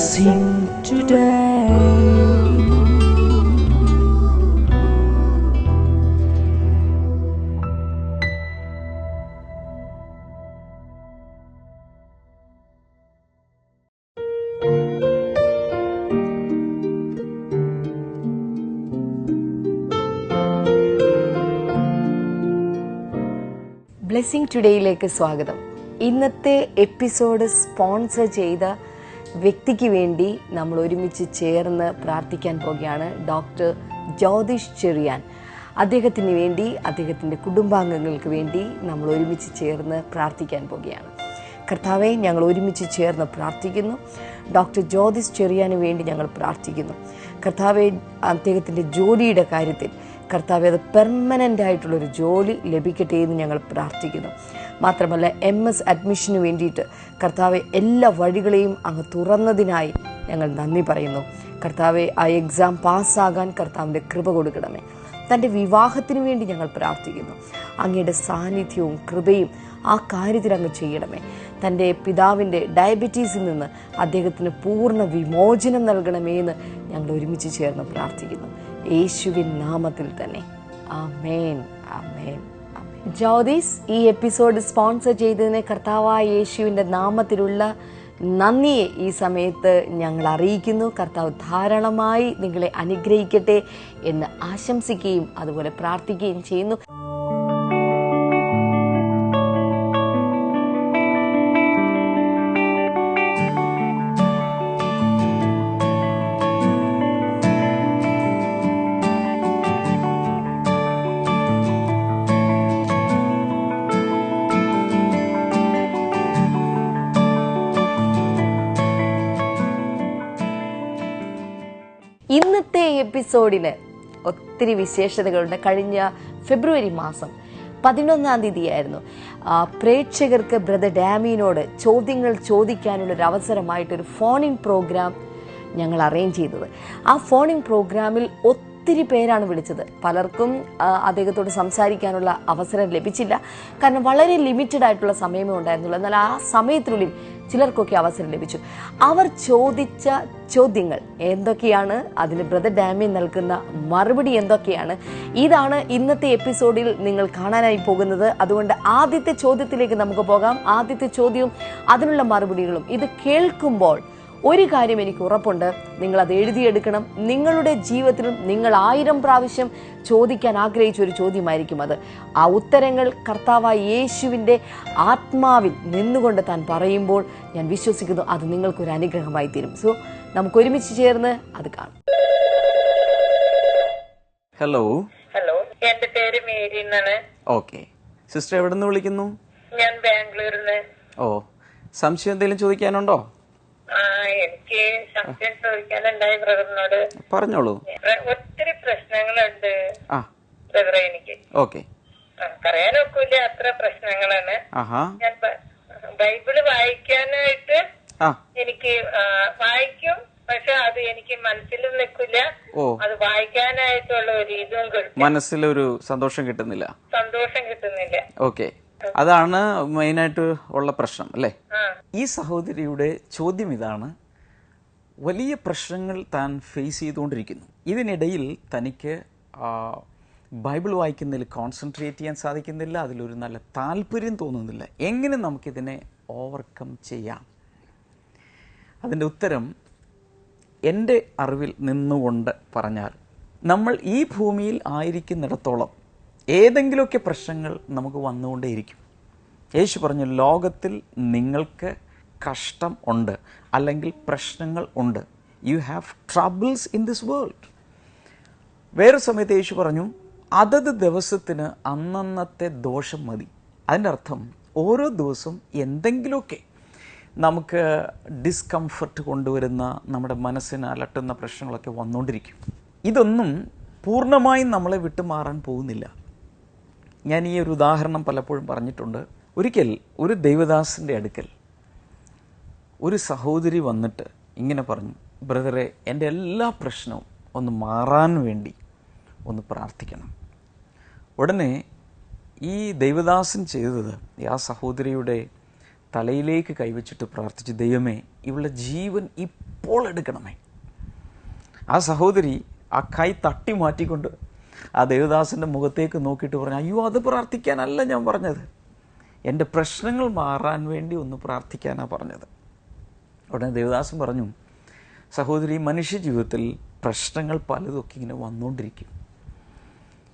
blessing today. Blessing ടുഡേയിലേക്ക് സ്വാഗതം. ഇന്നത്തെ episode sponsor ചെയ്ത വ്യക്തിക്ക് വേണ്ടി നമ്മൾ ഒരുമിച്ച് ചേർന്ന് പ്രാർത്ഥിക്കാൻ പോകുകയാണ്. ഡോക്ടർ ജ്യോതിഷ് ചെറിയാൻ. അദ്ദേഹത്തിന് വേണ്ടി, അദ്ദേഹത്തിൻ്റെ കുടുംബാംഗങ്ങൾക്ക് വേണ്ടി നമ്മൾ ഒരുമിച്ച് ചേർന്ന് പ്രാർത്ഥിക്കാൻ പോകുകയാണ്. കർത്താവെ, ഞങ്ങൾ ഒരുമിച്ച് ചേർന്ന് പ്രാർത്ഥിക്കുന്നു. ഡോക്ടർ ജ്യോതിഷ് ചെറിയാന് വേണ്ടി ഞങ്ങൾ പ്രാർത്ഥിക്കുന്നു. കർത്താവെ, അദ്ദേഹത്തിൻ്റെ ജോലിയുടെ കാര്യത്തിൽ കർത്താവെ അത് പെർമനൻ്റ് ആയിട്ടുള്ളൊരു ജോലി ലഭിക്കട്ടെ എന്ന് ഞങ്ങൾ പ്രാർത്ഥിക്കുന്നു. മാത്രമല്ല MS അഡ്മിഷന് വേണ്ടിയിട്ട് കർത്താവെ എല്ലാ വഴികളെയും അങ്ങ് തുറന്നതിനായി ഞങ്ങൾ നന്ദി പറയുന്നു. കർത്താവെ, ആ എക്സാം പാസ്സാകാൻ കർത്താവിൻ്റെ കൃപ കൊടുക്കണമേ. തൻ്റെ വിവാഹത്തിന് വേണ്ടി ഞങ്ങൾ പ്രാർത്ഥിക്കുന്നു. അങ്ങയുടെ സാന്നിധ്യവും കൃപയും ആ കാര്യത്തിൽ അങ്ങ് ചെയ്യണമേ. തൻ്റെ പിതാവിൻ്റെ ഡയബറ്റീസിൽ നിന്ന് അദ്ദേഹത്തിന് പൂർണ്ണ വിമോചനം നൽകണമേ എന്ന് ഞങ്ങൾ ഒരുമിച്ച് ചേർന്ന് പ്രാർത്ഥിക്കുന്നു. യേശുവിൻ നാമത്തിൽ തന്നെ. ആമേൻ, ആമേൻ, ആമേൻ. ജ്യോതിസ് ഈ എപ്പിസോഡ് സ്പോൺസർ ചെയ്തതിന് കർത്താവായ യേശുവിൻ്റെ നാമത്തിലുള്ള നന്ദിയെ ഈ സമയത്ത് ഞങ്ങൾ അറിയിക്കുന്നു. കർത്താവ് ധാരാളമായി നിങ്ങളെ അനുഗ്രഹിക്കട്ടെ എന്ന് ആശംസിക്കുകയും അതുപോലെ പ്രാർത്ഥിക്കുകയും ചെയ്യുന്നു. ഇന്നത്തെ എപ്പിസോഡിന് ഒത്തിരി വിശേഷതകളുണ്ട്. കഴിഞ്ഞ ഫെബ്രുവരി മാസം 11-ാം തീയതിയായിരുന്നു പ്രേക്ഷകർക്ക് ബ്രദർ ഡാമിനോട് ചോദ്യങ്ങൾ ചോദിക്കാനുള്ളൊരു അവസരമായിട്ടൊരു ഫോണിൻ പ്രോഗ്രാം ഞങ്ങൾ അറേഞ്ച് ചെയ്തത്. ആ ഫോണിൻ പ്രോഗ്രാമിൽ ഒത്തിരി പേരാണ് വിളിച്ചത്. പലർക്കും അദ്ദേഹത്തോട് സംസാരിക്കാനുള്ള അവസരം ലഭിച്ചില്ല. കാരണം വളരെ ലിമിറ്റഡ് ആയിട്ടുള്ള സമയമേ ഉണ്ടായിരുന്നുള്ളൂ. എന്നാൽ ആ സമയത്തിനുള്ളിൽ ചിലർക്കൊക്കെ അവസരം ലഭിച്ചു. അവർ ചോദിച്ച ചോദ്യങ്ങൾ എന്തൊക്കെയാണ്, അതിന് ബ്രദർ ഡാമി നൽകുന്ന മറുപടി എന്തൊക്കെയാണ്, ഇതാണ് ഇന്നത്തെ എപ്പിസോഡിൽ നിങ്ങൾ കാണാനായി പോകുന്നത്. അതുകൊണ്ട് ആദ്യത്തെ ചോദ്യത്തിലേക്ക് നമുക്ക് പോകാം. ആദ്യത്തെ ചോദ്യവും അതിനുള്ള മറുപടികളും. ഇത് കേൾക്കുമ്പോൾ ഒരു കാര്യം എനിക്ക് ഉറപ്പുണ്ട്, നിങ്ങളത് എഴുതിയെടുക്കണം. നിങ്ങളുടെ ജീവിതത്തിലും നിങ്ങൾ 1000 പ്രാവശ്യം ചോദിക്കാൻ ആഗ്രഹിച്ച ഒരു ചോദ്യമായിരിക്കും അത്. ആ ഉത്തരങ്ങൾ കർത്താവായ യേശുവിൻ്റെ ആത്മാവിൽ നിന്നുകൊണ്ട് താൻ പറയുമ്പോൾ ഞാൻ വിശ്വസിക്കുന്നു അത് നിങ്ങൾക്കൊരു അനുഗ്രഹമായി തീരും. സോ നമുക്ക് ഒരുമിച്ച് ചേർന്ന് അത് കാണാം. ഹലോ. ഹലോ, എന്റെ പേര് മേരി എന്നാണ്. ഓക്കെ സിസ്റ്റർ, എവിടെ നിന്ന് വിളിക്കുന്നു? ഞാൻ ബാംഗ്ലൂരിൽ നിന്ന്. ഓ, സംശയം എന്തെങ്കിലും ചോദിക്കാനുണ്ടോ? എനിക്ക് സംശയം ചോദിക്കാനുണ്ടായി ബ്രദറിനോട്. പറഞ്ഞോളൂ. ഒത്തിരി പ്രശ്നങ്ങളുണ്ട് ബ്രദറെ എനിക്ക്. ഓക്കെ. പറയാനൊക്കില്ല, അത്ര പ്രശ്നങ്ങളാണ്. ഞാൻ ബൈബിള് വായിക്കാനായിട്ട് എനിക്ക് വായിക്കും, പക്ഷെ അത് എനിക്ക് മനസ്സിലും നിൽക്കില്ല. അത് വായിക്കാനായിട്ടുള്ള ഒരു ഇതും കിട്ടും, മനസ്സിലൊരു സന്തോഷം കിട്ടുന്നില്ല. ഓക്കെ, അതാണ് മെയിനായിട്ട് ഉള്ള പ്രശ്നം അല്ലേ? ഈ സഹോദരിയുടെ ചോദ്യം ഇതാണ്. വലിയ പ്രശ്നങ്ങൾ താൻ ഫേസ് ചെയ്തുകൊണ്ടിരിക്കുന്നു. ഇതിനിടയിൽ തനിക്ക് ബൈബിൾ വായിക്കുന്നതിൽ കോൺസെൻട്രേറ്റ് ചെയ്യാൻ സാധിക്കുന്നില്ല. അതിലൊരു നല്ല താല്പര്യം തോന്നുന്നില്ല. എങ്ങനെ നമുക്കിതിനെ ഓവർകം ചെയ്യാം? അതിൻ്റെ ഉത്തരം എൻ്റെ അറിവിൽ നിന്നുകൊണ്ട് പറഞ്ഞാൽ, നമ്മൾ ഈ ഭൂമിയിൽ ആയിരിക്കുന്നിടത്തോളം ഏതെങ്കിലുമൊക്കെ പ്രശ്നങ്ങൾ നമുക്ക് വന്നുകൊണ്ടേയിരിക്കും. യേശു പറഞ്ഞു, ലോകത്തിൽ നിങ്ങൾക്ക് കഷ്ടം ഉണ്ട്, അല്ലെങ്കിൽ പ്രശ്നങ്ങൾ ഉണ്ട്. You have troubles in this world. വേറെ സമയത്ത് യേശു പറഞ്ഞു, അതത് ദിവസത്തിന് അന്നന്നത്തെ ദോഷം മതി. അതിൻ്റെ അർത്ഥം ഓരോ ദിവസവും എന്തെങ്കിലുമൊക്കെ നമുക്ക് ഡിസ്കംഫർട്ട് കൊണ്ടുവരുന്ന, നമ്മുടെ മനസ്സിനെ അലട്ടുന്ന പ്രശ്നങ്ങളൊക്കെ വന്നുകൊണ്ടിരിക്കും. ഇതൊന്നും പൂർണ്ണമായും നമ്മളെ വിട്ടുമാറാൻ പോകുന്നില്ല. ഞാൻ ഈ ഒരു ഉദാഹരണം പലപ്പോഴും പറഞ്ഞിട്ടുണ്ട്. ഒരിക്കൽ ഒരു ദൈവദാസൻ്റെ അടുക്കൽ ഒരു സഹോദരി വന്നിട്ട് ഇങ്ങനെ പറഞ്ഞു, ബ്രദറെ, എൻ്റെ എല്ലാ പ്രശ്നവും ഒന്ന് മാറാൻ വേണ്ടി ഒന്ന് പ്രാർത്ഥിക്കണം. ഉടനെ ഈ ദൈവദാസൻ ചെയ്തത് ആ സഹോദരിയുടെ തലയിലേക്ക് കൈവച്ചിട്ട് പ്രാർത്ഥിച്ചു, ദൈവമേ, ഇവളുടെ ജീവൻ ഇപ്പോൾ എടുക്കണമേ. ആ സഹോദരി ആ കൈ തട്ടി മാറ്റിക്കൊണ്ട് ആ ദേവദാസൻ്റെ മുഖത്തേക്ക് നോക്കിയിട്ട് പറഞ്ഞു, അയ്യോ അത് പ്രാർത്ഥിക്കാനല്ല ഞാൻ പറഞ്ഞത്, എൻ്റെ പ്രശ്നങ്ങൾ മാറാൻ വേണ്ടി ഒന്ന് പ്രാർത്ഥിക്കാനാണ് പറഞ്ഞത്. ഉടനെ ദേവദാസൻ പറഞ്ഞു, സഹോദരി, മനുഷ്യ ജീവിതത്തിൽ പ്രശ്നങ്ങൾ പലതൊക്കെ ഇങ്ങനെ വന്നുകൊണ്ടിരിക്കും.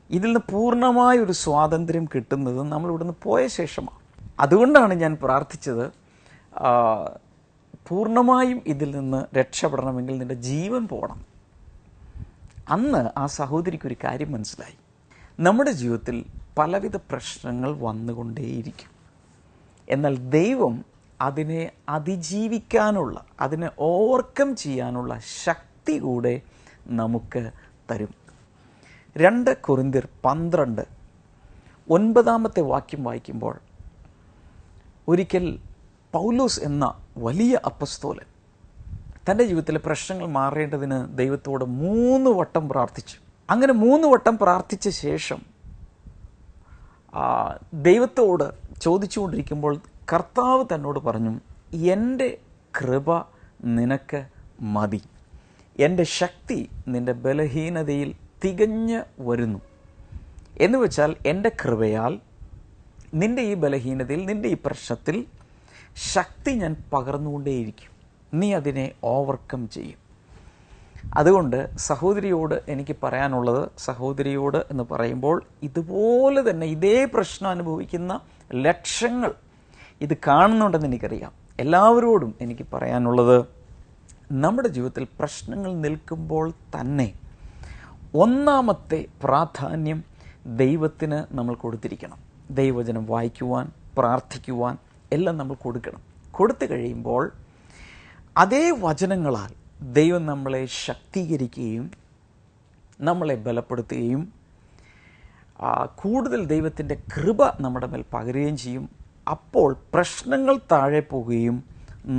ഇതിൽ നിന്ന് പൂർണ്ണമായൊരു സ്വാതന്ത്ര്യം കിട്ടുന്നത് നമ്മൾ ഇവിടുന്ന് പോയ ശേഷമാണ്. അതുകൊണ്ടാണ് ഞാൻ പ്രാർത്ഥിച്ചത്, പൂർണ്ണമായും ഇതിൽ നിന്ന് രക്ഷപ്പെടണമെങ്കിൽ നിൻ്റെ ജീവൻ പോകണം. അന്ന് ആ സഹോദരിക്കൊരു കാര്യം മനസ്സിലായി. നമ്മുടെ ജീവിതത്തിൽ പലവിധ പ്രശ്നങ്ങൾ വന്നുകൊണ്ടേയിരിക്കും. എന്നാൽ ദൈവം അതിനെ അതിജീവിക്കാനുള്ള, അതിനെ ഓവർകം ചെയ്യാനുള്ള ശക്തി കൂടെ നമുക്ക് തരും. 2 കൊരിന്ത്യർ 12:9 വാക്യം വായിക്കുമ്പോൾ, ഒരിക്കൽ പൗലോസ് എന്ന വലിയ അപ്പസ്തോലൻ തൻ്റെ ജീവിതത്തിലെ പ്രശ്നങ്ങൾ മാറേണ്ടതിന് ദൈവത്തോട് 3 വട്ടം പ്രാർത്ഥിച്ചു. അങ്ങനെ 3 വട്ടം പ്രാർത്ഥിച്ച ശേഷം ദൈവത്തോട് ചോദിച്ചുകൊണ്ടിരിക്കുമ്പോൾ കർത്താവ് തന്നോട് പറഞ്ഞു, എൻ്റെ കൃപ നിനക്ക് മതി, എൻ്റെ ശക്തി നിൻ്റെ ബലഹീനതയിൽ തികഞ്ഞ് വരുന്നു. എന്ന് വെച്ചാൽ എൻ്റെ കൃപയാൽ നിൻ്റെ ഈ ബലഹീനതയിൽ, നിൻ്റെ ഈ പ്രശ്നത്തിൽ ശക്തി ഞാൻ പകർന്നുകൊണ്ടേയിരിക്കും, നീ അതിനെ ഓവർകം ചെയ്യും. അതുകൊണ്ട് സഹോദരിയോട് എനിക്ക് പറയാനുള്ളത്, സഹോദരിയോട് എന്ന് പറയുമ്പോൾ ഇതുപോലെ തന്നെ ഇതേ പ്രശ്നം അനുഭവിക്കുന്ന ലക്ഷങ്ങൾ ഇത് കാണുന്നുണ്ടെന്ന് എനിക്കറിയാം. എല്ലാവരോടും എനിക്ക് പറയാനുള്ളത്, നമ്മുടെ ജീവിതത്തിൽ പ്രശ്നങ്ങൾ നിൽക്കുമ്പോൾ തന്നെ ഒന്നാമത്തെ പ്രാധാന്യം ദൈവത്തിന് നമ്മൾ കൊടുത്തിരിക്കണം. ദൈവവചനം വായിക്കുവാൻ, പ്രാർത്ഥിക്കുവാൻ എല്ലാം നമ്മൾ കൊടുക്കണം. കൊടുത്തു കഴിയുമ്പോൾ അതേ വചനങ്ങളാൽ ദൈവം നമ്മളെ ശക്തീകരിക്കുകയും നമ്മളെ ബലപ്പെടുത്തുകയും കൂടുതൽ ദൈവത്തിൻ്റെ കൃപ നമ്മുടെ മേൽ പകരുകയും ചെയ്യും. അപ്പോൾ പ്രശ്നങ്ങൾ താഴെ പോവുകയും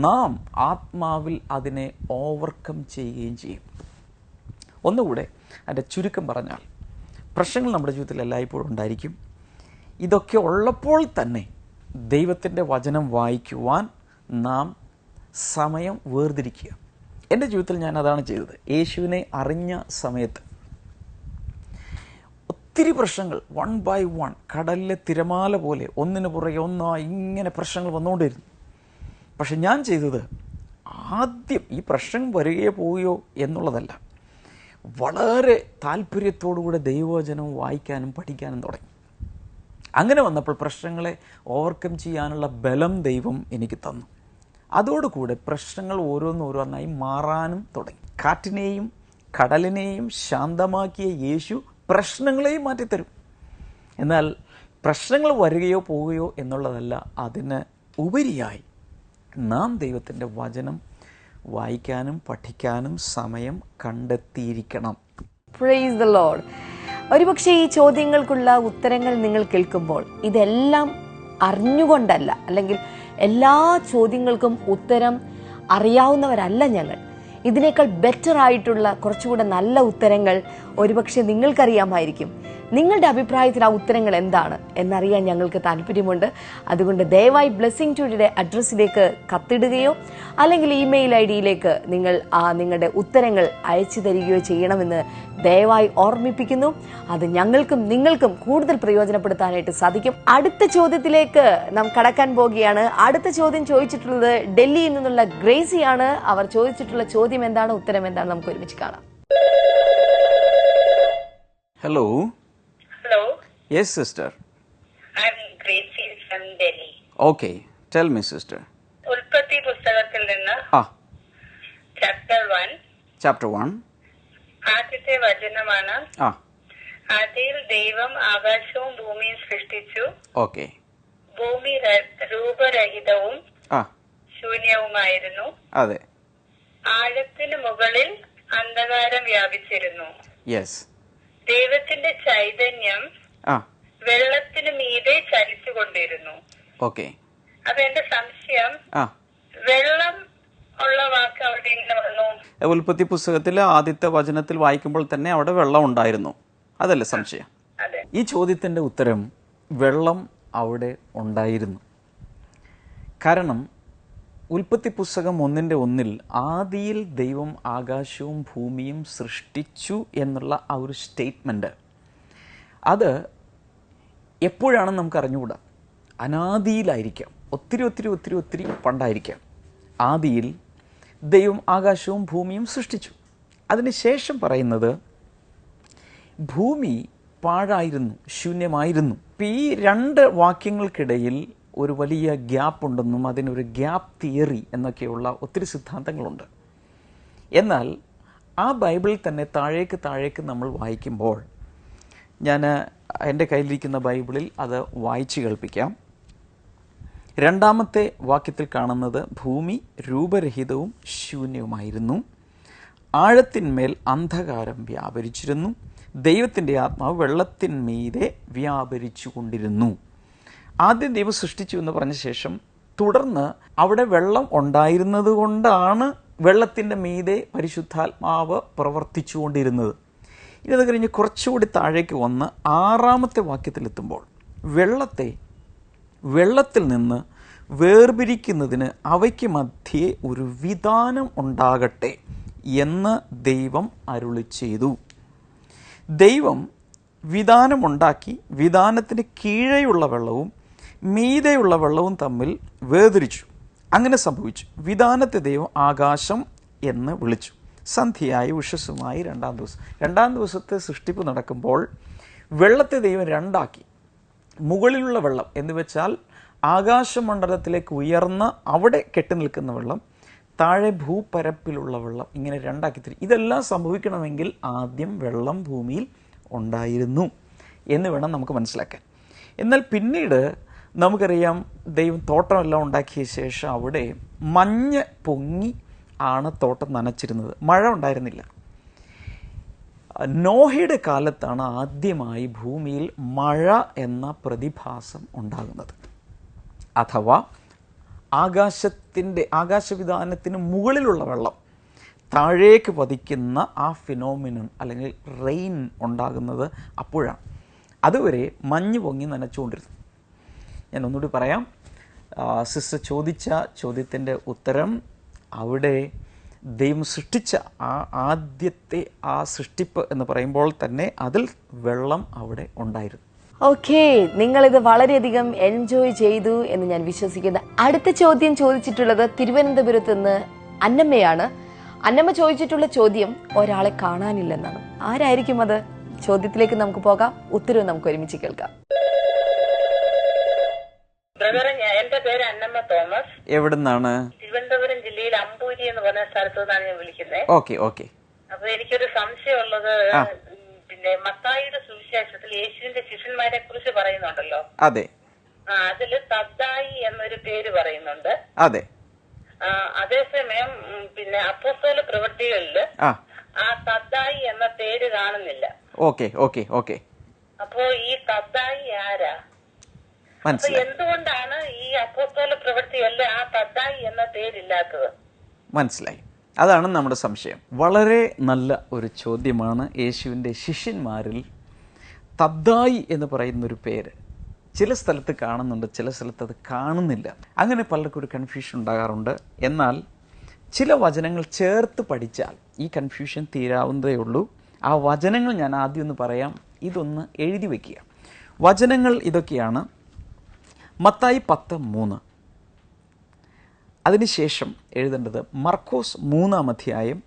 നാം ആത്മാവിൽ അതിനെ ഓവർകം ചെയ്യുകയും ചെയ്യും. ഒന്നുകൂടെ അതിൻ്റെ ചുരുക്കം പറഞ്ഞാൽ, പ്രശ്നങ്ങൾ നമ്മുടെ ജീവിതത്തിൽ എല്ലായ്പ്പോഴും ഉണ്ടായിരിക്കും. ഇതൊക്കെ ഉള്ളപ്പോൾ തന്നെ ദൈവത്തിൻ്റെ വചനം വായിക്കുവാൻ നാം സമയം വേർതിരിക്കുക. എൻ്റെ ജീവിതത്തിൽ ഞാൻ അതാണ് ചെയ്തത്. യേശുവിനെ അറിഞ്ഞ സമയത്ത് ഒത്തിരി പ്രശ്നങ്ങൾ 1 by 1 കടലിലെ തിരമാല പോലെ ഒന്നിനു പുറകെ ഒന്നായി ഇങ്ങനെ പ്രശ്നങ്ങൾ വന്നുകൊണ്ടിരുന്നു. പക്ഷെ ഞാൻ ചെയ്തത്, ആദ്യം ഈ പ്രശ്നം വരികയോ പോവുകയോ എന്നുള്ളതല്ല, വളരെ താല്പര്യത്തോടുകൂടെ ദൈവവചനം വായിക്കാനും പഠിക്കാനും തുടങ്ങി. അങ്ങനെ വന്നപ്പോൾ പ്രശ്നങ്ങളെ ഓവർകം ചെയ്യാനുള്ള ബലം ദൈവം എനിക്ക് തന്നു. അതോടുകൂടെ പ്രശ്നങ്ങൾ ഓരോന്നോരോന്നായി മാറാനും തുടങ്ങി. കാറ്റിനെയും കടലിനെയും ശാന്തമാക്കിയ യേശു പ്രശ്നങ്ങളെയും മാറ്റിത്തരും. എന്നാൽ പ്രശ്നങ്ങൾ വരികയോ പോവുകയോ എന്നുള്ളതല്ല, അതിന് ഉപരിയായി നാം ദൈവത്തിൻ്റെ വചനം വായിക്കാനും പഠിക്കാനും സമയം കണ്ടെത്തിയിരിക്കണം. Praise the Lord. ഒരുപക്ഷെ ഈ ചോദ്യങ്ങൾക്കുള്ള ഉത്തരങ്ങൾ നിങ്ങൾ കേൾക്കുമ്പോൾ ഇതെല്ലാം അറിഞ്ഞുകൊണ്ടല്ല, അല്ലെങ്കിൽ എല്ലാ ചോദ്യങ്ങൾക്കും ഉത്തരം അറിയാവുന്നവരല്ല ഞങ്ങൾ. ഇതിനേക്കാൾ ബെറ്റർ ആയിട്ടുള്ള കുറച്ചുകൂടെ നല്ല ഉത്തരങ്ങൾ ഒരുപക്ഷെ നിങ്ങൾക്കറിയാമായിരിക്കും. നിങ്ങളുടെ അഭിപ്രായത്തിൽ ആ ഉത്തരങ്ങൾ എന്താണ് എന്നറിയാൻ ഞങ്ങൾക്ക് താല്പര്യമുണ്ട്. അതുകൊണ്ട് ദയവായി ബ്ലെസ്സിംഗ് ടുഡേയുടെ അഡ്രസ്സിലേക്ക് കത്തിടുകയോ അല്ലെങ്കിൽ ഇമെയിൽ ID-യിലേക്ക് നിങ്ങൾ നിങ്ങളുടെ ഉത്തരങ്ങൾ അയച്ചു തരികയോ ചെയ്യണമെന്ന് ദയവായി ഓർമ്മിപ്പിക്കുന്നു. അത് ഞങ്ങൾക്കും നിങ്ങൾക്കും കൂടുതൽ പ്രയോജനപ്പെടുത്താനായിട്ട് സാധിക്കും. അടുത്ത ചോദ്യത്തിലേക്ക് നാം കടക്കാൻ പോകുകയാണ്. അടുത്ത ചോദ്യം ചോദിച്ചിട്ടുള്ളത് ഡൽഹിയിൽ നിന്നുള്ള ഗ്രേസിയാണ്. അവർ ചോദിച്ചിട്ടുള്ള ചോദ്യം എന്താണ്, ഉത്തരം എന്താണ്, നമുക്ക് ഒരുമിച്ച് കാണാം. Hello. Hello. Yes, sister. I'm Gracie from Delhi. Okay. Tell me, sister. ഉൽപ്പത്തി പുസ്തകത്തിൽ നിന്ന് Chapter 1 ആദ്യത്തെ വചനമാണ്. അതിൽ ദൈവം ആകാശവും ഭൂമിയും സൃഷ്ടിച്ചു. Okay. ഭൂമി രൂപരഹിതവും ശൂന്യവുമായിരുന്നു. അതെ. ആഴത്തിന് മുകളിൽ അന്ധകാരം വ്യാപിച്ചിരുന്നു. Yes. ദൈവത്തിന്റെ ചൈതന്യം വെള്ളത്തിന് മീതെ ചലിച്ചുകൊണ്ടിരുന്നു. ഓക്കെ. അപ്പൊ എന്റെ സംശയം, വെള്ളം ഉള്ള വാക്ക് അവിടെ എങ്ങനെ വന്നു? ഉൽപ്പത്തി പുസ്തകത്തിലെ ആദ്യത്തെ വചനത്തിൽ വായിക്കുമ്പോൾ തന്നെ അവിടെ വെള്ളം ഉണ്ടായിരുന്നു, അതല്ലേ സംശയം? ഈ ചോദ്യത്തിന്റെ ഉത്തരം, വെള്ളം അവിടെ ഉണ്ടായിരുന്നു. കാരണം ഉൽപ്പത്തി പുസ്തകം 1:1 ആദിയിൽ ദൈവം ആകാശവും ഭൂമിയും സൃഷ്ടിച്ചു എന്നുള്ള ആ ഒരു സ്റ്റേറ്റ്മെൻറ്റ്, അത് എപ്പോഴാണെന്ന് നമുക്ക് അറിഞ്ഞുകൂടാ. അനാദിയിലായിരിക്കാം, ഒത്തിരി ഒത്തിരി ഒത്തിരി ഒത്തിരി പണ്ടായിരിക്കാം. ആദിയിൽ ദൈവം ആകാശവും ഭൂമിയും സൃഷ്ടിച്ചു. അതിനുശേഷം പറയുന്നത് ഭൂമി പാഴായിരുന്നു, ശൂന്യമായിരുന്നു. ഈ 2 വാക്യങ്ങൾക്കിടയിൽ ഒരു വലിയ ഗ്യാപ്പ് ഉണ്ടെന്നും അതിനൊരു ഗ്യാപ്പ് തിയറി എന്നൊക്കെയുള്ള ഒത്തിരി സിദ്ധാന്തങ്ങളുണ്ട്. എന്നാൽ ആ ബൈബിളിൽ തന്നെ താഴേക്ക് നമ്മൾ വായിക്കുമ്പോൾ, ഞാൻ എൻ്റെ കയ്യിലിരിക്കുന്ന ബൈബിളിൽ അത് വായിച്ചു കേൾപ്പിക്കാം. 2-ാമത്തെ വാക്യത്തിൽ കാണുന്നത് ഭൂമി രൂപരഹിതവും ശൂന്യവുമായിരുന്നു, ആഴത്തിന്മേൽ അന്ധകാരം വ്യാപരിച്ചിരുന്നു, ദൈവത്തിൻ്റെ ആത്മാവ് വെള്ളത്തിന്മീതെ വ്യാപരിച്ചു കൊണ്ടിരുന്നു. ആദ്യം ദൈവം സൃഷ്ടിച്ചു എന്ന് പറഞ്ഞ ശേഷം തുടർന്ന് അവിടെ വെള്ളം ഉണ്ടായിരുന്നത് കൊണ്ടാണ് വെള്ളത്തിൻ്റെ മീതെ പരിശുദ്ധാത്മാവ് പ്രവർത്തിച്ചു കൊണ്ടിരുന്നത്. ഇനി കഴിഞ്ഞ് കുറച്ചുകൂടി താഴേക്ക് വന്ന് 6-ാമത്തെ വാക്യത്തിലെത്തുമ്പോൾ വെള്ളത്തിൽ നിന്ന് വേർപിരിക്കുന്നതിന് അവയ്ക്ക് മധ്യേ ഒരു വിധാനം ഉണ്ടാകട്ടെ എന്ന് ദൈവം അരുളി ചെയ്തു. ദൈവം വിധാനമുണ്ടാക്കി, വിധാനത്തിന് കീഴെയുള്ള വെള്ളവും മീതെയുള്ള വെള്ളവും തമ്മിൽ വേർതിരിച്ചു. അങ്ങനെ സംഭവിച്ചു. വിധാനത്തെ ദൈവം ആകാശം എന്ന് വിളിച്ചു. സന്ധ്യയായി ഉഷസ്സുമായി 2-ാം ദിവസം. 2-ാം ദിവസത്തെ സൃഷ്ടിപ്പ് നടക്കുമ്പോൾ വെള്ളത്തെ ദൈവം 2ആക്കി. മുകളിലുള്ള വെള്ളം എന്ന് വെച്ചാൽ ആകാശമണ്ഡലത്തിലേക്ക് ഉയർന്ന അവിടെ കെട്ടി നിൽക്കുന്ന വെള്ളം, താഴെ ഭൂപരപ്പിലുള്ള വെള്ളം, ഇങ്ങനെ 2ആക്കി തിരിച്ചു. ഇതെല്ലാം സംഭവിക്കണമെങ്കിൽ ആദ്യം വെള്ളം ഭൂമിയിൽ ഉണ്ടായിരുന്നു എന്ന് വേണം നമുക്ക് മനസ്സിലാക്കാൻ. എന്നാൽ പിന്നീട് നമുക്കറിയാം, ദൈവം തോട്ടമെല്ലാം ഉണ്ടാക്കിയ ശേഷം അവിടെ മഞ്ഞ് പൊങ്ങി ആണ് തോട്ടം നനച്ചിരുന്നത്. മഴ ഉണ്ടായിരുന്നില്ല. നോഹയുടെ കാലത്താണ് ആദ്യമായി ഭൂമിയിൽ മഴ എന്ന പ്രതിഭാസം ഉണ്ടാകുന്നത്. അഥവാ ആകാശവിധാനത്തിന് മുകളിലുള്ള വെള്ളം താഴേക്ക് പതിക്കുന്ന ആ ഫിനോമിനൻ അല്ലെങ്കിൽ റെയിൻ ഉണ്ടാകുന്നത് അപ്പോഴാണ്. അതുവരെ മഞ്ഞ് പൊങ്ങി നനച്ചുകൊണ്ടിരുന്നു. ഞാൻ ഒന്നുകൂടി പറയാം. സിസ്റ്റർ ചോദിച്ച ചോദ്യത്തിൻ്റെ ഉത്തരം, അവിടെ ദൈവം സൃഷ്ടിച്ച ആദ്യത്തെ ആ സൃഷ്ടിപ്പ് എന്ന് പറയുമ്പോൾ തന്നെ അതിൽ വെള്ളം അവിടെ ഉണ്ടായിരുന്നു. ഓക്കെ, നിങ്ങളിത് വളരെയധികം എൻജോയ് ചെയ്തു എന്ന് ഞാൻ വിശ്വസിക്കുന്നു. അടുത്ത ചോദ്യം ചോദിച്ചിട്ടുള്ളത് തിരുവനന്തപുരത്ത് നിന്ന് അന്നമ്മയാണ്. അന്നമ്മ ചോദിച്ചിട്ടുള്ള ചോദ്യം ഒരാളെ കാണാനില്ലെന്നാണ്. ആരായിരിക്കും അത്? ചോദ്യത്തിലേക്ക് നമുക്ക് പോകാം, ഉത്തരവ് നമുക്ക് ഒരുമിച്ച് കേൾക്കാം. എന്റെ പേര് അന്നമ്മ തോമസ്. എവിടുന്നാണ്? തിരുവനന്തപുരം ജില്ലയിൽ അമ്പൂരി എന്ന് പറഞ്ഞ സ്ഥലത്തു നിന്നാണ് ഞാൻ വിളിക്കുന്നത്. ഓക്കെ. അപ്പൊ എനിക്കൊരു സംശയമുള്ളത്, പിന്നെ മത്തായിയുടെ സുവിശേഷത്തിൽ യേശുവിന്റെ ശിഷ്യന്മാരെ കുറിച്ച് പറയുന്നുണ്ടല്ലോ. അതെ. അതില് തദ്ദായി എന്നൊരു പേര് പറയുന്നുണ്ട്. അതെ. അതേസമയം പിന്നെ അപ്പോസ്തല പ്രവൃത്തികളില് ആ തദ്ദായി എന്ന പേര് കാണുന്നില്ല. ഓക്കെ. അപ്പോ ഈ തദ്ദായി ആരാ? എന്തുകൊണ്ടാണ് ഈ അപ്പോസ്തല പ്രവൃത്തികളിൽ ആ തദ്ദായി എന്ന പേരില്ലാത്തത്? മനസ്സിലായി. അതാണ് നമ്മുടെ സംശയം. വളരെ നല്ല ഒരു ചോദ്യമാണ്. യേശുവിൻ്റെ ശിഷ്യന്മാരിൽ തദ്ദായി എന്ന് പറയുന്നൊരു പേര് ചില സ്ഥലത്ത് കാണുന്നുണ്ട്, ചില സ്ഥലത്ത് അത് കാണുന്നില്ല. അങ്ങനെ പലർക്കും ഒരു കൺഫ്യൂഷൻ ഉണ്ടാകാറുണ്ട്. എന്നാൽ ചില വചനങ്ങൾ ചേർത്ത് പഠിച്ചാൽ ഈ കൺഫ്യൂഷൻ തീരാവുന്നതേ ഉള്ളൂ. ആ വചനങ്ങൾ ഞാൻ ആദ്യം ഒന്ന് പറയാം, ഇതൊന്ന് എഴുതി വയ്ക്കുക. വചനങ്ങൾ ഇതൊക്കെയാണ്. മത്തായി 10:3. അതിനുശേഷം എഴുതേണ്ടത് മർക്കോസ് 3-ാം അധ്യായം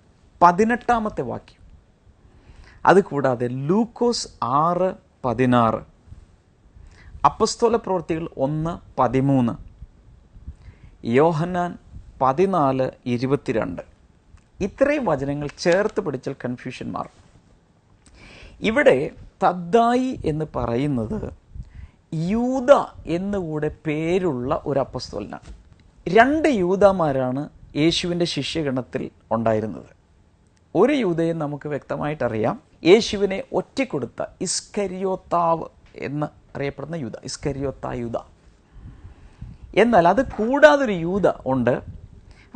18-ാമത്തെ വാക്യം. അതുകൂടാതെ ലൂക്കോസ് 6:16, അപ്പസ്തോല പ്രവൃത്തികൾ 1:13, യോഹന്നാൻ 14:22. ഇത്രയും വചനങ്ങൾ ചേർത്ത് പഠിച്ചാൽ കൺഫ്യൂഷൻ മാറും. ഇവിടെ തദ്ദായി എന്ന് പറയുന്നത് യൂദ എന്നുകൂടെ പേരുള്ള ഒരു അപ്പസ്തോലനാണ്. 2 യൂദാമാരാണ് യേശുവിൻ്റെ ശിഷ്യഗണത്തിൽ ഉണ്ടായിരുന്നത്. ഒരു യൂദയെ നമുക്ക് വ്യക്തമായിട്ടറിയാം, യേശുവിനെ ഒറ്റിക്കൊടുത്ത ഇസ്കരിയോത്താവ് എന്ന് അറിയപ്പെടുന്ന യൂദ, യൂദ. എന്നാൽ അത് കൂടാതൊരു യൂദ ഉണ്ട്.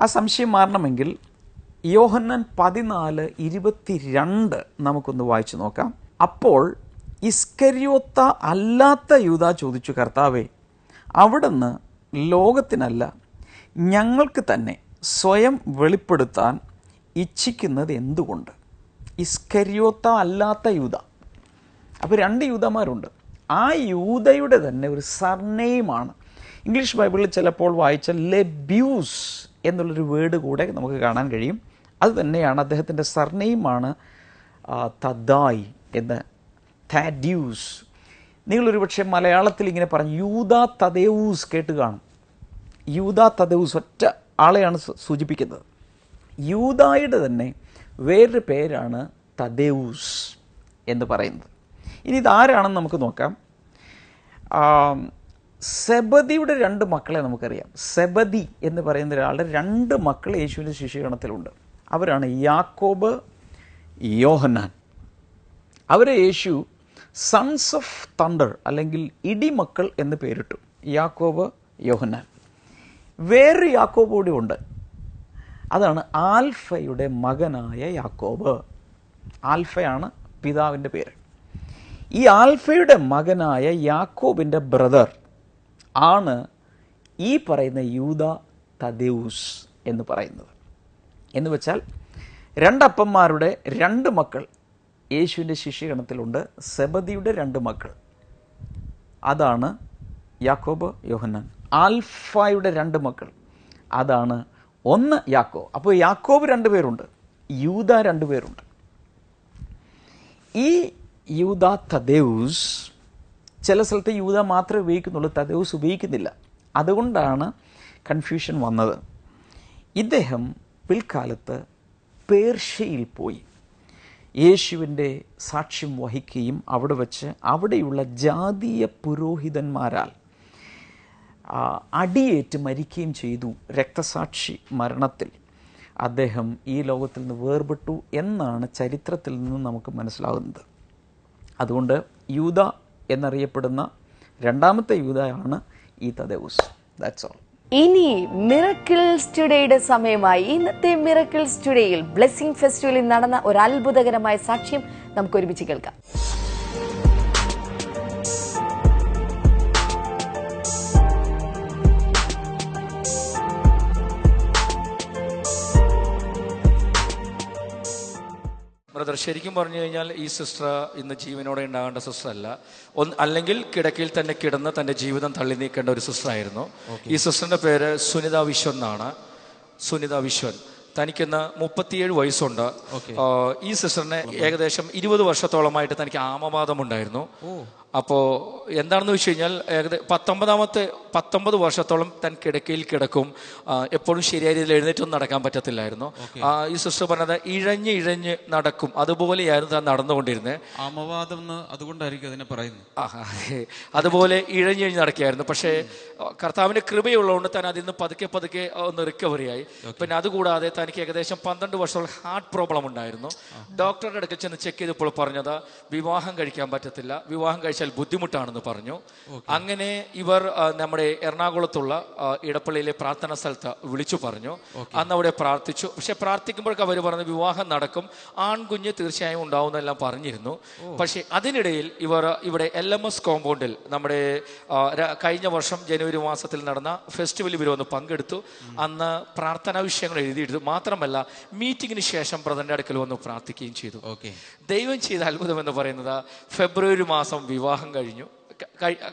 ആ സംശയം മാറണമെങ്കിൽ യോഹന്നാൻ 14:22 നമുക്കൊന്ന് വായിച്ചു നോക്കാം. അപ്പോൾ ഇസ്കരിയോത്ത അല്ലാത്ത യൂദ ചോദിച്ചു, കർത്താവേ, അവിടുന്ന് ലോകത്തിനല്ല ഞങ്ങൾക്ക് തന്നെ സ്വയം വെളിപ്പെടുത്താൻ ഇച്ഛിക്കുന്നത് എന്തുകൊണ്ട്? ഇസ്കരിയോത്ത അല്ലാത്ത യൂദ. അപ്പോൾ 2 യൂദന്മാരുണ്ട്. ആ യൂദയുടെ തന്നെ ഒരു സർനെയിമാണ് ഇംഗ്ലീഷ് ബൈബിളിൽ ചിലപ്പോൾ വായിച്ച ലെബ്യൂസ് എന്നുള്ളൊരു വേർഡ് കൂടെ നമുക്ക് കാണാൻ കഴിയും. അത് തന്നെയാണ് അദ്ദേഹത്തിൻ്റെ സർനെയിമാണ് തദായ് എന്ന്, താഡ്യൂസ്. നിങ്ങളൊരു പക്ഷേ മലയാളത്തിൽ ഇങ്ങനെ പറഞ്ഞു യൂദ തദേവൂസ് കേട്ട് കാണും. യൂദ തദേവൂസ് ഒറ്റ ആളെയാണ് സൂചിപ്പിക്കുന്നത്. യൂദായുടെ തന്നെ വേറൊരു പേരാണ് തദേവൂസ് എന്ന് പറയുന്നത്. ഇനി ഇതാരാണെന്ന് നമുക്ക് നോക്കാം. സെബദിയുടെ 2 മക്കളെ നമുക്കറിയാം. സെബദി എന്ന് പറയുന്ന ഒരാളുടെ 2 മക്കൾ യേശുവിൻ്റെ ശിഷ്യഗണത്തിലുണ്ട്. അവരാണ് യാക്കോബ്, യോഹന്നാൻ. അവരെ യേശു സൺസ് ഓഫ് തണ്ടർ അല്ലെങ്കിൽ ഇടിമക്കൾ എന്ന് പേരിട്ടു. യാക്കോബ്, യോഹന്നാൻ. വേറൊരു യാക്കോബ് കൂടി ഉണ്ട്. അതാണ് ആൽഫയുടെ മകനായ യാക്കോബ്. ആൽഫയാണ് പിതാവിൻ്റെ പേര്. ഈ ആൽഫയുടെ മകനായ യാക്കോബിൻ്റെ ബ്രദർ ആണ് ഈ പറയുന്ന യൂദ തദേവൂസ് എന്ന് പറയുന്നത്. എന്ന് വെച്ചാൽ 2 അപ്പന്മാരുടെ 2 മക്കൾ യേശുവിൻ്റെ ശിഷ്യഗണത്തിലുണ്ട്. സെബദിയുടെ 2 മക്കൾ, അതാണ് യാക്കോബ്, യോഹന്നാൻ. ആൽഫയുടെ 2 മക്കൾ, അതാണ് ഒന്ന് യാക്കോബ്. അപ്പോൾ യാക്കോബ് 2 പേരുണ്ട്, യൂദ 2 പേരുണ്ട്. ഈ യൂദ തദേവൂസ് ചില സ്ഥലത്ത് യൂദ മാത്രമേ ഉപയോഗിക്കുന്നുള്ളൂ, തദേവൂസ് ഉപയോഗിക്കുന്നില്ല. അതുകൊണ്ടാണ് കൺഫ്യൂഷൻ വന്നത്. ഇദ്ദേഹം പിൽക്കാലത്ത് പേർഷ്യയിൽ പോയി യേശുവിൻ്റെ സാക്ഷ്യം വഹിക്കുകയും അവിടെ വച്ച് അവിടെയുള്ള ജാതീയ പുരോഹിതന്മാരാൽ അടിയേറ്റ് മരിക്കുകയും ചെയ്തു. രക്തസാക്ഷി മരണത്തിൽ അദ്ദേഹം ഈ ലോകത്തിൽ നിന്ന് വേർപെട്ടു എന്നാണ് ചരിത്രത്തിൽ നിന്ന് നമുക്ക് മനസ്സിലാകുന്നത്. അതുകൊണ്ട് യൂദ എന്നറിയപ്പെടുന്ന 2ാമത്തെ യൂദയാണ് ഈ തദേവൂസ്. That's all. ഇനി മിറക്കിൾസ് ടുഡേയുടെ സമയമായി. ഇന്നത്തെ മിറക്കിൾസ് ടുഡേയിൽ ബ്ലെസ്സിംഗ് ഫെസ്റ്റിവലിൽ നടന്ന ഒരു അത്ഭുതകരമായ സാക്ഷ്യം നമുക്ക് ഒരുമിച്ച് കേൾക്കാം. ബ്രദർ, ശരിക്കും പറഞ്ഞു കഴിഞ്ഞാൽ ഈ സിസ്റ്റർ ഇന്ന് ജീവനോടെ ഉണ്ടാകേണ്ട സിസ്റ്റർ അല്ല. അല്ലെങ്കിൽ കിടക്കയിൽ തന്നെ കിടന്ന് തൻ്റെ ജീവിതം തള്ളി നീക്കേണ്ട ഒരു സിസ്റ്റർ ആയിരുന്നു. ഈ സിസ്റ്ററിൻ്റെ പേര് സുനിത വിശ്വൻ എന്നാണ്. സുനിത വിശ്വൻ. തനിക്കിന്ന് 37 വയസ്സുണ്ട്. ഈ സിസ്റ്ററിന് ഏകദേശം 20 വർഷത്തോളമായിട്ട് തനിക്ക് ആമവാദം ഉണ്ടായിരുന്നു. അപ്പോൾ എന്താണെന്ന് വെച്ച് കഴിഞ്ഞാൽ 19 വർഷത്തോളം താൻ കിടക്കയിൽ കിടക്കും. എപ്പോഴും ശരിയായ രീതിയിൽ എഴുന്നേറ്റൊന്നും നടക്കാൻ പറ്റത്തില്ലായിരുന്നു. ഈ സിസ്റ്റർ പറഞ്ഞത് ഇഴഞ്ഞ് നടക്കും, അതുപോലെയായിരുന്നു താൻ നടന്നുകൊണ്ടിരുന്നത്. ആമവാദം അതുകൊണ്ടായിരിക്കും അതിനെ പറയുന്നത്. അതുപോലെ ഇഴഞ്ഞ് നടക്കുകയായിരുന്നു. പക്ഷേ കർത്താവിൻ്റെ കൃപയുള്ളതുകൊണ്ട് താൻ അതിൽ നിന്ന് പതുക്കെ ഒന്ന് റിക്കവറി ആയി. പിന്നെ അതുകൂടാതെ തനിക്ക് ഏകദേശം 12 വർഷത്തോളം ഹാർട്ട് പ്രോബ്ലം ഉണ്ടായിരുന്നു. ഡോക്ടറുടെ അടുക്കൽ ചെന്ന് ചെക്ക് ചെയ്തപ്പോൾ പറഞ്ഞത് വിവാഹം കഴിക്കാൻ പറ്റത്തില്ല, വിവാഹം കഴിച്ചാൽ ബുദ്ധിമുട്ടാണെന്ന് പറഞ്ഞു. അങ്ങനെ ഇവർ നമ്മുടെ എറണാകുളത്തുള്ള ഇടപ്പള്ളിയിലെ പ്രാർത്ഥനാ സ്ഥലത്ത് വിളിച്ചു പറഞ്ഞു. അന്ന് അവിടെ പ്രാർത്ഥിച്ചു. പക്ഷെ പ്രാർത്ഥിക്കുമ്പോഴൊക്കെ അവർ പറഞ്ഞു വിവാഹം നടക്കും, ആൺകുഞ്ഞ് തീർച്ചയായും ഉണ്ടാവുമെന്നെല്ലാം പറഞ്ഞിരുന്നു. പക്ഷേ അതിനിടയിൽ ഇവർ ഇവിടെ LMS കോമ്പൗണ്ടിൽ നമ്മുടെ കഴിഞ്ഞ വർഷം ജനുവരി മാസത്തിൽ നടന്ന ഫെസ്റ്റിവലിൽ ഇവർ വന്ന് പങ്കെടുത്തു. അന്ന് പ്രാർത്ഥനാ വിഷയങ്ങൾ എഴുതിയെടുത്തു. മാത്രമല്ല മീറ്റിങ്ങിന് ശേഷം ബ്രദറിന്റെ അടുക്കൽ വന്ന് പ്രാർത്ഥിക്കുകയും ചെയ്തു. ദൈവം ചെയ്ത അത്ഭുതം എന്ന് പറയുന്നത് ഫെബ്രുവരി മാസം വിവാഹം കഴിഞ്ഞു.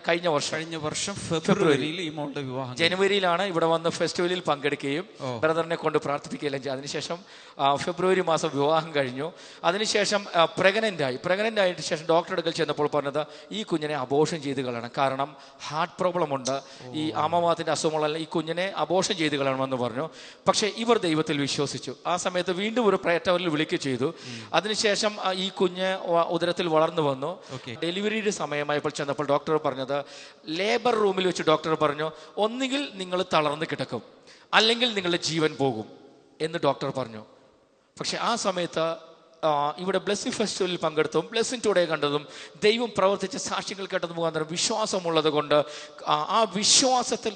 കഴിഞ്ഞ വർഷം ഫെബ്രുവരിയിൽ ഈ മോളുടെ വിവാഹം. ജനുവരിയിലാണ് ഇവിടെ വന്ന് ഫെസ്റ്റിവലിൽ പങ്കെടുക്കുകയും ബ്രദറിനെ കൊണ്ട് പ്രാർത്ഥിക്കുകയെല്ലാം ചെയ്തു. അതിനുശേഷം ഫെബ്രുവരി മാസം വിവാഹം കഴിഞ്ഞു. അതിനുശേഷം പ്രഗ്നന്റ് ആയിട്ട് ശേഷം ഡോക്ടറുടെ അടുക്കൽ ചെന്നപ്പോൾ പറഞ്ഞത് ഈ കുഞ്ഞിനെ അബോർഷൻ ചെയ്ത് കളയണം, കാരണം ഹാർട്ട് പ്രോബ്ലം ഉണ്ട്, ഈ ആമവാദത്തിന്റെ അസുഖമുള്ള ഈ കുഞ്ഞിനെ അബോർഷൻ ചെയ്ത് കളയണമെന്ന് പറഞ്ഞു. പക്ഷേ ഇവർ ദൈവത്തിൽ വിശ്വസിച്ചു. ആ സമയത്ത് വീണ്ടും ഒരു പ്രയർ ടവറിൽ വിളിക്കുക ചെയ്തു. അതിനുശേഷം ഈ കുഞ്ഞ് ഉദരത്തിൽ വളർന്നു വന്നു. ഡെലിവറിയുടെ സമയമായപ്പോൾ ചെന്നപ്പോൾ ഡോക്ടർ പറഞ്ഞത്, ലേബർ റൂമിൽ വെച്ച് ഡോക്ടർ പറഞ്ഞു ഒന്നുകിൽ നിങ്ങൾ തളർന്ന് കിടക്കും അല്ലെങ്കിൽ നിങ്ങളുടെ ജീവൻ പോകും എന്ന് ഡോക്ടർ പറഞ്ഞു. പക്ഷെ ആ സമയത്ത് ഇവിടെ ബ്ലെസ്സിംഗ് ഫെസ്റ്റിവലിൽ പങ്കെടുത്തതും ബ്ലെസ്സിംഗ് ടുഡേ കണ്ടതും ദൈവം പ്രവർത്തിച്ച സാക്ഷ്യങ്ങൾ കേട്ടത് മുഖാന്തരം വിശ്വാസമുള്ളത് കൊണ്ട് ആ വിശ്വാസത്തിൽ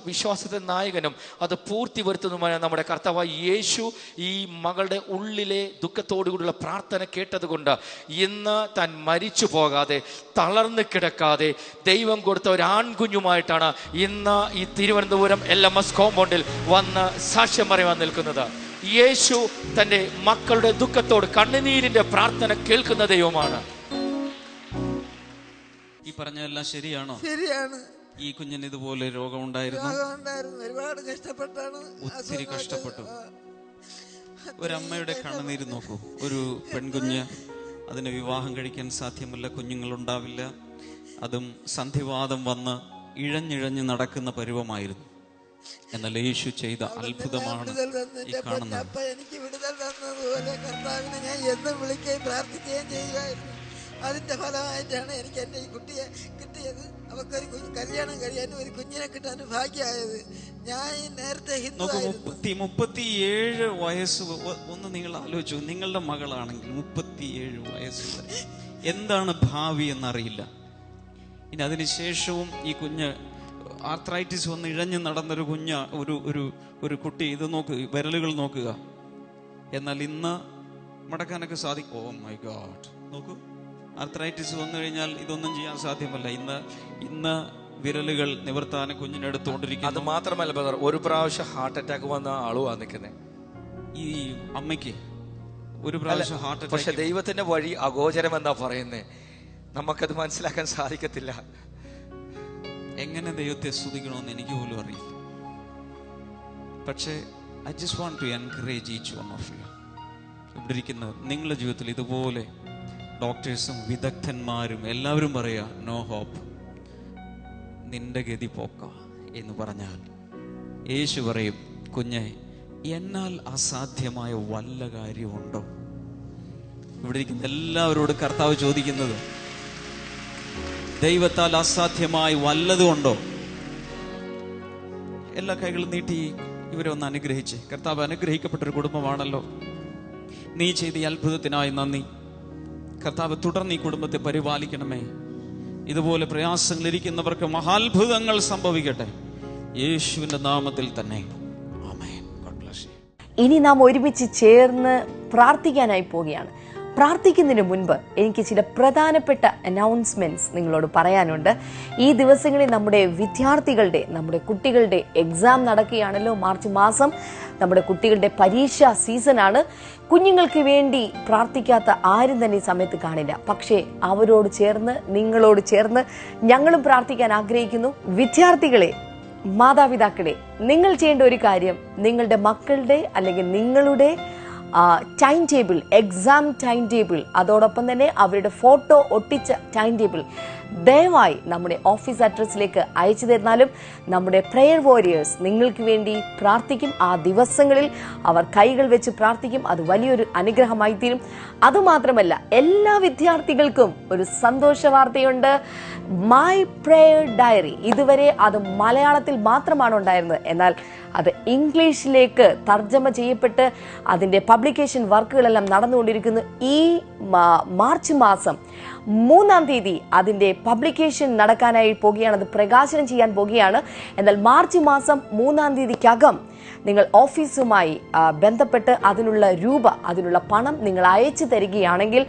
നായകനും അത് പൂർത്തി വരുത്തുന്നതുമായ നമ്മുടെ കർത്താവായ യേശു ഈ മകളുടെ ഉള്ളിലെ ദുഃഖത്തോടുകൂടിയുള്ള പ്രാർത്ഥന കേട്ടതുകൊണ്ട് ഇന്ന് താൻ മരിച്ചു പോകാതെ തളർന്നു കിടക്കാതെ ദൈവം കൊടുത്ത ഒരു ആൺകുഞ്ഞുമായിട്ടാണ് ഇന്ന് ഈ തിരുവനന്തപുരം LMS കോമ്പൗണ്ടിൽ വന്ന് സാക്ഷ്യം പറയാൻ നിൽക്കുന്നത്. യേശു തൻ്റെ മക്കളുടെ ദുഃഖത്തോട് കണ്ണുനീരിന്റെ പ്രാർത്ഥന കേൾക്കുന്ന ദൈവമാണ്. ഈ പറഞ്ഞതെല്ലാം ശരിയാണോ? ശരിയാണ്. ഈ കുഞ്ഞിന് ഇതുപോലെ രോഗമുണ്ടായിരുന്നു. ഒരുപാട് കഷ്ടപ്പെട്ടാണ്, ഒത്തിരി കഷ്ടപ്പെട്ടു. ഒരമ്മയുടെ കണ്ണുനീര് നോക്കൂ. ഒരു പെൺകുഞ്ഞ്, അതിന് വിവാഹം കഴിക്കാൻ സാധ്യമല്ല, കുഞ്ഞുങ്ങളുണ്ടാവില്ല, അതും സന്ധിവാതം വന്ന് ഇഴഞ്ഞിഴഞ്ഞ് നടക്കുന്ന പരുവമായിരുന്നു. എന്നാൽ യേശു ചെയ്ത അത്ഭുതമാണ് ഈ കാണുന്നത്. എനിക്ക് വിടുതൽ തന്നതുപോലെ കർത്താവിനെ ഞാൻ എന്നും വിളിക്കുകയും പ്രാർത്ഥിക്കുകയും ചെയ്യുമായിരുന്നു. അതിന്റെ ഫലമായിട്ടാണ് എനിക്ക് എൻ്റെ ഈ കുട്ടിയെ കിട്ടിയത്. അവക്കൊരു കല്യാണം കഴിയാനും ഒരു കുഞ്ഞിനെ കിട്ടാനും ഭാഗ്യമായത്. ഞാൻ നേരത്തെ 37 വയസ്സ്. ഒന്ന് നിങ്ങൾ ആലോചിച്ചു, നിങ്ങളുടെ മകളാണെങ്കിൽ 37 വയസ്സ് വരെ എന്താണ് ഭാവി എന്നറിയില്ല. ഇനി അതിനുശേഷവും ഈ കുഞ്ഞ് ആർത്രൈറ്റിസ് വന്ന് ഇഴഞ്ഞു നടന്നൊരു ഒരു കുട്ടി. ഇത് നോക്ക്, വിരലുകൾ നോക്കുക. എന്നാൽ ഇന്ന് മടക്കാനൊക്കെ സാധിക്കും. ഓ മൈ ഗോഡ്, നോക്കൂ, ആർത്രൈറ്റിസ് വന്നു കഴിഞ്ഞാൽ ഇതൊന്നും ചെയ്യാൻ സാധ്യമല്ല. ഇന്ന് വിരലുകൾ നിവർത്താൻ കുഞ്ഞിനെടുത്തുകൊണ്ടിരിക്കുന്നു. അത് മാത്രമല്ല ബ്രദർ, ഒരു പ്രാവശ്യം ഹാർട്ട് അറ്റാക്ക് വന്ന ആളുവാ നിൽക്കുന്നത്. ഈ അമ്മയ്ക്ക് ഒരു പ്രാവശ്യം ഹാർട്ട് അറ്റാക്ക്. പക്ഷെ ദൈവത്തിന്റെ വഴി അഗോചരം എന്നാ പറയുന്നത്. നമുക്കത് മനസ്സിലാക്കാൻ സാധിക്കത്തില്ല. എങ്ങനെ ദൈവത്തെ സ്തുതിക്കണമെന്ന് എനിക്ക് പോലും അറിയില്ല. പക്ഷേ I just want to encourage each one of you. ഇവിടെ ഇരിക്കുന്ന നിങ്ങളുടെ ജീവിതത്തിൽ ഇതുപോലെ ഡോക്ടേഴ്സും വിദഗ്ധന്മാരും എല്ലാവരും പറയാ നോ ഹോപ്പ്, നിന്റെ ഗതി പോക്ക എന്ന് പറഞ്ഞാൽ യേശു പറയും, കുഞ്ഞെ, എന്നാൽ അസാധ്യമായ വല്ല കാര്യമുണ്ടോ? ഇവിടെ ഇരിക്കുന്ന എല്ലാവരോടും കർത്താവ് ചോദിക്കുന്നത്, ദൈവത്താൽ അസാധ്യമായി വല്ലതുമുണ്ടോ? എല്ലാ കൈകളും നീട്ടി ഇവരെ ഒന്ന് അനുഗ്രഹിച്ച്. കർത്താവ്, അനുഗ്രഹിക്കപ്പെട്ടൊരു കുടുംബമാണല്ലോ, നീ ചെയ്ത ഈ അത്ഭുതത്തിനായി നന്ദി. കർത്താവ്, തുടർന്ന് ഈ കുടുംബത്തെ പരിപാലിക്കണമേ. ഇതുപോലെ പ്രയാസങ്ങളിരിക്കുന്നവർക്ക് മഹാത്ഭുതങ്ങൾ സംഭവിക്കട്ടെ, യേശുവിന്റെ നാമത്തിൽ തന്നെ. ആമേൻ. God bless you. ഇനി നാം ഒരുമിച്ച് ചേർന്ന് പ്രാർത്ഥിക്കാനായി പോവുകയാണ്. പ്രാർത്ഥിക്കുന്നതിന് മുൻപ് എനിക്ക് ചില പ്രധാനപ്പെട്ട അനൗൺസ്മെന്റ്സ് നിങ്ങളോട് പറയാനുണ്ട്. ഈ ദിവസങ്ങളിൽ നമ്മുടെ കുട്ടികളുടെ എക്സാം നടക്കുകയാണല്ലോ. മാർച്ച് മാസം നമ്മുടെ കുട്ടികളുടെ പരീക്ഷാ സീസണാണ്. കുഞ്ഞുങ്ങൾക്ക് വേണ്ടി പ്രാർത്ഥിക്കാത്ത ആരും തന്നെ ഈ സമയത്ത് കാണില്ല. പക്ഷേ നിങ്ങളോട് ചേർന്ന് ഞങ്ങളും പ്രാർത്ഥിക്കാൻ ആഗ്രഹിക്കുന്നു. വിദ്യാർത്ഥികളെ, മാതാപിതാക്കളെ, നിങ്ങൾ ചെയ്യേണ്ട ഒരു കാര്യം, നിങ്ങളുടെ മക്കളുടെ അല്ലെങ്കിൽ നിങ്ങളുടെ time table, exam time table, അതോടൊപ്പം തന്നെ അവരുടെ ഫോട്ടോ ഒട്ടിച്ച ടൈം ടേബിൾ ദയവായി നമ്മുടെ ഓഫീസ് അഡ്രസ്സിലേക്ക് അയച്ചു തരുന്നാലും നമ്മുടെ പ്രെയർ വോരിയേഴ്സ് നിങ്ങൾക്ക് വേണ്ടി പ്രാർത്ഥിക്കും. ആ ദിവസങ്ങളിൽ അവർ കൈകൾ വെച്ച് പ്രാർത്ഥിക്കും. അത് വലിയൊരു അനുഗ്രഹമായി തീരും. അതുമാത്രമല്ല, എല്ലാ വിദ്യാർത്ഥികൾക്കും ഒരു സന്തോഷ വാർത്തയുണ്ട്. മൈ പ്രെയർ ഡയറി, ഇതുവരെ അത് മലയാളത്തിൽ മാത്രമാണ് ഉണ്ടായിരുന്നത്. എന്നാൽ അത് ഇംഗ്ലീഷിലേക്ക് തർജ്ജമ ചെയ്യപ്പെട്ട് അതിൻ്റെ പബ്ലിക്കേഷൻ വർക്കുകളെല്ലാം നടന്നുകൊണ്ടിരിക്കുന്നു. ഈ മാർച്ച് മാസം 3-ാം തീയതി അതിൻ്റെ പബ്ലിക്കേഷൻ നടക്കാനായി പോകുകയാണ്. അത് പ്രകാശനം ചെയ്യാൻ പോകുകയാണ്. എന്നാൽ മാർച്ച് മാസം 3-ാം തീയതിക്കകം നിങ്ങൾ ഓഫീസുമായി ബന്ധപ്പെട്ട് അതിനുള്ള പണം നിങ്ങൾ അയച്ചു തരികയാണെങ്കിൽ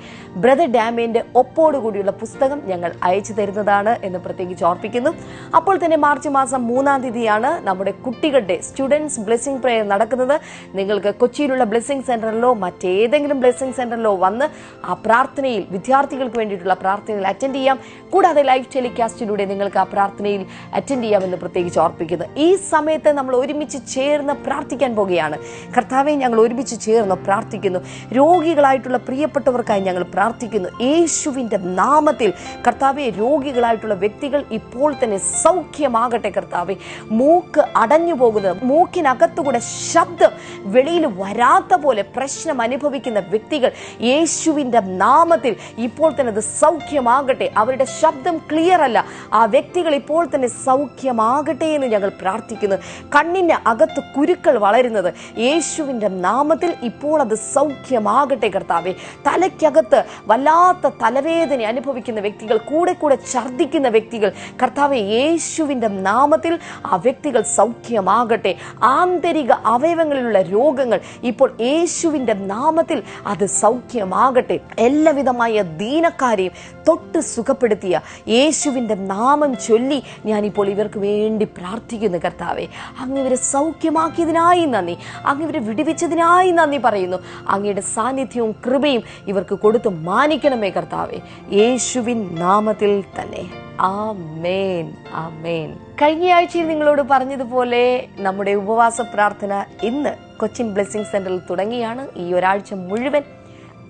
ബ്രദർ ഡാമിൻ്റെ ഒപ്പോടുകൂടിയുള്ള പുസ്തകം ഞങ്ങൾ അയച്ചു തരുന്നതാണ് എന്ന് പ്രത്യേകിച്ച് ഓർപ്പിക്കുന്നു. അപ്പോൾ തന്നെ മാർച്ച് മാസം 3-ാം തീയതിയാണ് നമ്മുടെ കുട്ടികളുടെ സ്റ്റുഡൻസ് ബ്ലെസ്സിംഗ് പ്രേയർ നടക്കുന്നത്. നിങ്ങൾക്ക് കൊച്ചിയിലുള്ള ബ്ലെസ്സിംഗ് സെന്ററിലോ മറ്റേതെങ്കിലും ബ്ലെസ്സിംഗ് സെന്ററിലോ വന്ന് ആ പ്രാർത്ഥനയിൽ, വിദ്യാർത്ഥികൾക്ക് വേണ്ടിയിട്ടുള്ള പ്രാർത്ഥനയിൽ അറ്റൻഡ് ചെയ്യാം. കൂടാതെ ലൈവ് ടെലികാസ്റ്റിലൂടെ നിങ്ങൾക്ക് ആ പ്രാർത്ഥനയിൽ അറ്റൻഡ് ചെയ്യാമെന്ന് പ്രത്യേകിച്ച് ഓർപ്പിക്കുന്നു. ഈ സമയത്ത് നമ്മൾ ഒരുമിച്ച് ചേർന്ന് പ്രാർത്ഥിക്കാൻ പോകുകയാണ്. കർത്താവെ, ഞങ്ങൾ ഒരുമിച്ച് ചേർന്ന് പ്രാർത്ഥിക്കുന്നു. രോഗികളായിട്ടുള്ള പ്രിയപ്പെട്ടവർക്കായി ഞങ്ങൾ പ്രാർത്ഥിക്കുന്നു. യേശുവിൻ്റെ നാമത്തിൽ കർത്താവെ, രോഗികളായിട്ടുള്ള വ്യക്തികൾ ഇപ്പോൾ തന്നെ സൗഖ്യമാകട്ടെ. കർത്താവെ, മൂക്ക് അടഞ്ഞു പോകുന്നത്, മൂക്കിനകത്തുകൂടെ ശബ്ദം വെളിയിൽ വരാത്ത പോലെ പ്രശ്നം അനുഭവിക്കുന്ന വ്യക്തികൾ യേശുവിൻ്റെ നാമത്തിൽ ഇപ്പോൾ തന്നെ അത് സൗഖ്യമാകട്ടെ. അവരുടെ ശബ്ദം ക്ലിയർ അല്ല, ആ വ്യക്തികൾ ഇപ്പോൾ തന്നെ സൗഖ്യമാകട്ടെ എന്ന് ഞങ്ങൾ പ്രാർത്ഥിക്കുന്നു. കണ്ണിന് അകത്ത് കുരുക്കൾ വളരുന്നത് യേശുവിൻ്റെ നാമത്തിൽ ഇപ്പോൾ അത് സൗഖ്യമാകട്ടെ കർത്താവെ. തലയ്ക്കകത്ത് വല്ലാത്ത തലവേദന അനുഭവിക്കുന്ന വ്യക്തികൾ, കൂടെ കൂടെ ഛർദ്ദിക്കുന്ന വ്യക്തികൾ, കർത്താവെ യേശുവിൻ്റെ നാമത്തിൽ ആ വ്യക്തികൾ സൗഖ്യമാകട്ടെ. ആന്തരിക അവയവങ്ങളിലുള്ള രോഗങ്ങൾ ഇപ്പോൾ യേശുവിൻ്റെ നാമത്തിൽ അത് സൗഖ്യമാകട്ടെ. എല്ലാവിധമായ ദീനക്കാരെയും തൊട്ട് സുഖപ്പെടുത്തിയ യേശുവിൻ്റെ നാമം ചൊല്ലി ഞാനിപ്പോൾ ഇവർക്ക് വേണ്ടി പ്രാർത്ഥിക്കുന്നു കർത്താവെ. അങ്ങ് ഇവരെ സൗഖ്യമാക്കിയതിനായി നന്ദി, അങ്ങ് ഇവരെ വിടുവിച്ചതിനായി നന്ദി പറയുന്നു. അങ്ങയുടെ സാന്നിധ്യവും കൃപയും ഇവർക്ക് കൊടുത്ത് മാനിക്കണമേ കർത്താവെ, യേശുവിൻ നാമത്തിൽ തന്നെ. ആമേൻ, ആമേൻ. കഴിഞ്ഞ ആഴ്ചയിൽ നിങ്ങളോട് പറഞ്ഞതുപോലെ നമ്മുടെ ഉപവാസ പ്രാർത്ഥന ഇന്ന് കൊച്ചിൻ ബ്ലെസ്സിംഗ് സെന്ററിൽ തുടങ്ങിയാണ്. ഈ ഒരാഴ്ച മുഴുവൻ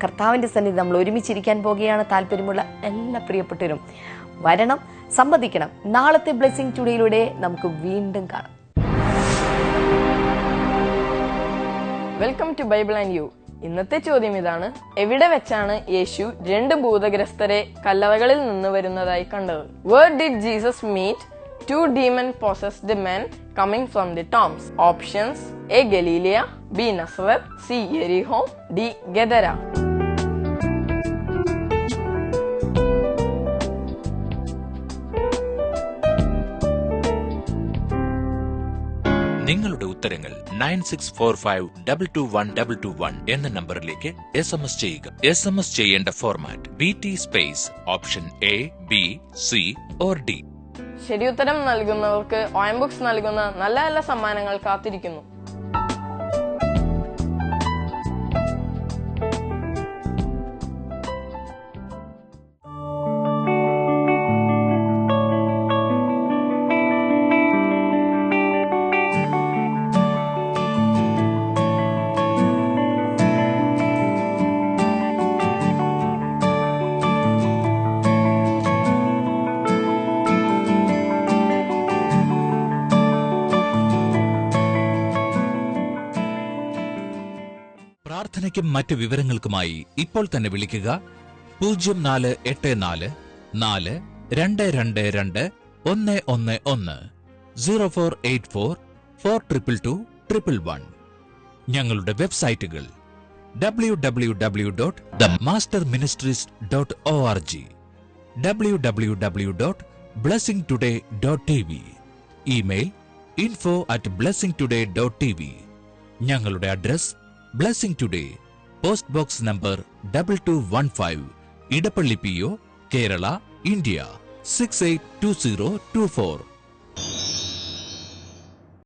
കർത്താവിൻ്റെ സന്നിധി നമ്മൾ ഒരുമിച്ചിരിക്കാൻ പോകുകയാണ്. താല്പര്യമുള്ള എല്ലാ പ്രിയപ്പെട്ടവരും വരണം, സംബന്ധിക്കണം. നാളത്തെ ബ്ലെസ്സിംഗ് ടുഡേയിലൂടെ നമുക്ക് വീണ്ടും കാണാം. Welcome to Bible and you. ഇന്നത്തെ ചോദ്യം ഇതാണ്: എവിടെ വെച്ചാണ് യേശു 2 ഭൂതഗ്രസ്തരെ കല്ലറകളിൽ നിന്ന് വരുന്നതായി കണ്ടത്? Where did Jesus meet 2 demon-possessed men coming from the tombs? Options: A. Galilee, B. Nazareth, C. Jericho, D. Gadara. നിങ്ങളുടെ ഉത്തരങ്ങൾ 9645221221 എന്ന നമ്പറിലേക്ക് SMS ചെയ്യുക. SMS ചെയ്യേണ്ട format BT space option A, B, C or D. ശരിയുത്തരം നൽകുന്നവർക്ക് OMBooks നൽകുന്ന നല്ല നല്ല സമ്മാനങ്ങൾ കാത്തിരിക്കുന്നു. പ്രാർത്ഥനയ്ക്കും മറ്റ് വിവരങ്ങൾക്കുമായി ഇപ്പോൾ തന്നെ വിളിക്കുക 0484 4222 111 0484 42221. ഞങ്ങളുടെ വെബ്സൈറ്റുകൾ www.themasterministries.org, www.blessingtoday.tv, ഇമെയിൽ info@blessingtoday.tv. ഞങ്ങളുടെ address blessing today, post box number 2215, Edappally PO, Kerala, India 682024.